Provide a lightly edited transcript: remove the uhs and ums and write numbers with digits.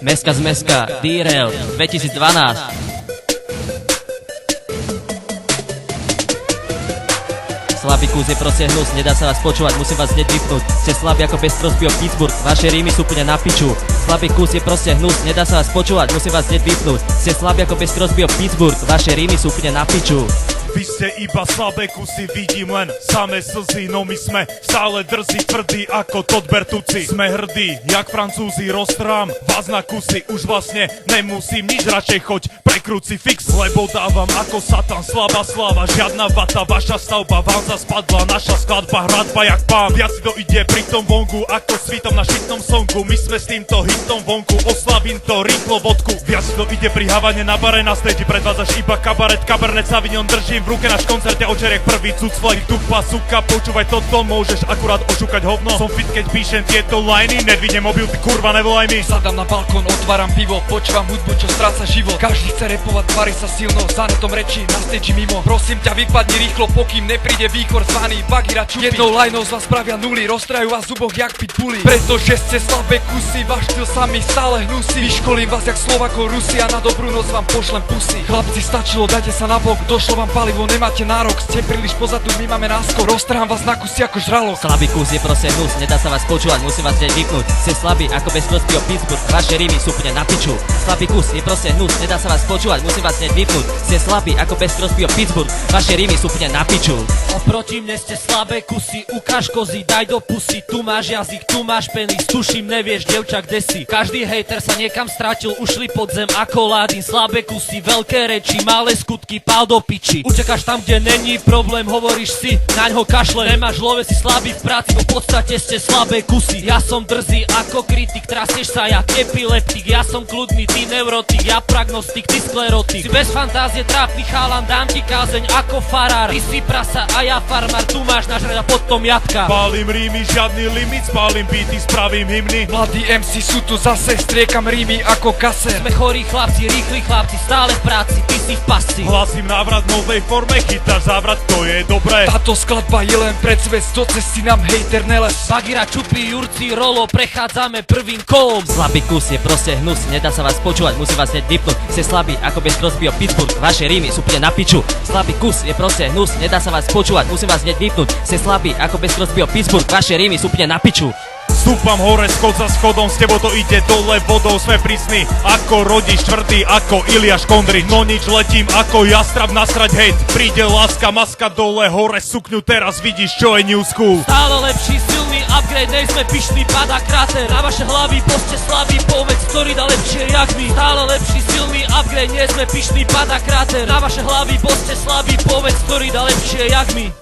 Meska z Meska, D-Rail, 2012. Slabý kus je proste hnus, nedá sa vás počúvať, musím vás hneď vypnúť. Ste slabí ako bez Crosbyho Pittsburgh, vaše rímy sú úplne na piču. Slabý kus je proste hnus, nedá sa vás počúvať, musím vás hneď vypnúť. Ste slabí ako bez Crosbyho Pittsburgh, vaše rímy sú úplne na piču. Vy ste iba slabé kusy, vidím len samé slzy, no my sme stále drzí, tvrdí ako Todd Bertucci. Sme hrdí, jak Francúzi, roztrám vás na kusy, už vlastne nemusím nič, radšej choď pre krucifix, lebo dávam ako Satan, slabá sláva, žiadna vata, vaša stavba, vám zaspadla, naša skladba, hradba jak pán. Viac si to ide pri tom vonku, ako svitom na šitnom songu, my sme s týmto hitom vonku, oslavím to rýchlo vodku. Viac si to ide pri havane na bare, na stage predvádzaš iba kabaret, Cabernet Sauvignon držím v ruke náš koncerte, očeriek prvý cucflak, tupa suka, počúvaj toto, môžeš akurát ošúkať hovno. Som fit, keď píšem tieto liny, nedvidím mobil, ty kurva, nevolaj mi. Sadám na balkón, otváram pivo, počúvam hudbu, čo stráca život. Každý chce repovať, tvári sa silno, za netom rečí, na stage mimo. Prosím ťa, vypadni rýchlo, pokým nepríde výchor zvaný Bagira Čupy. Jednou lajnou z vás spravia nuly, roztrajú vás v zuboch jak pitbully. Pretože ste slabé kusy, váš štýl sa mi stále hnusí. Vyškolím vás jak Slovako Rusi a na dobrú noc vám pošlem pusy. Chlapci, stačilo, dajte sa nabok, došlo vám palivo, nemáte nárok, ste príliš pozadu, my máme náskok, roztrhám vás na kusy ako žralok. Slabý kus je proste hnus, nedá sa vás počúvať, musím vás hneď vypnúť. Ste slabí ako bez Crosbyho Pittsburgh, vaše rímy sú úplne na piču. Slabý kus je proste hnus, nedá sa vás počúvať, musím vás hneď vypnúť. Ste slabí ako bez Crosbyho Pittsburgh, vaše rímy sú úplne na piču. Oproti mne ste slabé kusy, ukáž kozy, daj do pusy. Tu máš jazyk, tu máš penis, tuším nevieš, dievča, kde si. Každý hejter sa niekam strátil, ušli pod zem ako Ládin. Slabé kusy, veľké reči, malé skutky, pál do piči. Utekáš tam, kde není problém, hovoríš si, naňho kašle. Nemáš love, si slabý v práci, v podstate ste slabé kusy. Ja som drzý ako kritik, trasneš sa jak epileptik. Ja som kľudný, ty neurotik, ja pragnostik, ty sklerotik. Si bez fantázie trápny chalan, dám ti kázeň ako farár. Ty si prasa a ja farmár, tu máš nažrať a potom jatka. Pálim rímy, žiadny limit, spálim beaty, spravím hymny. Mladí MC sú tu zase, striekam rímy ako kaser. Sme chorí chlapci, rýchli chlapci, stále v práci, ty si v pasci. Hlasím návrat v novej forme, chytáš závrat, to je dobré. Táto skladba je len pred svet, do cesty nám hejter neles. Bagira, Čupy, Jurci, Rolo, prechádzame prvým kolom. Slabý kus je proste hnus, nedá sa vás počúvať, musím vás hneď vypnúť. Ste slabí ako bez Crosbyho Pittsburgh, vaše rímy sú úplne na piču. Slabý kus je proste hnus, nedá sa vás počúvať, musím vás hneď vypnúť. Ste slabí ako bez Crosbyho Pittsburgh, vaše rímy sú úplne na piču. Stúpam hore schod za schodom, s tebou to ide dole vodou, sme prísni ako rodič, tvrdý ako Iliáš Kondrič. No nič, letím ako jastrab, nasrať hejt, príde láska, maska dole, hore sukňu, teraz vidíš čo je new school. Stále lepší, silný upgrade, nejsme pyšný, padá kráter. Na vaše hlavy, poste slabý, povedz, ktorý dá lepšie jak my. Stále lepší, silný upgrade, nie sme pyšný, padá kráter. Na vaše hlavy, poste slabý, povedz, ktorý dá lepšie jak my.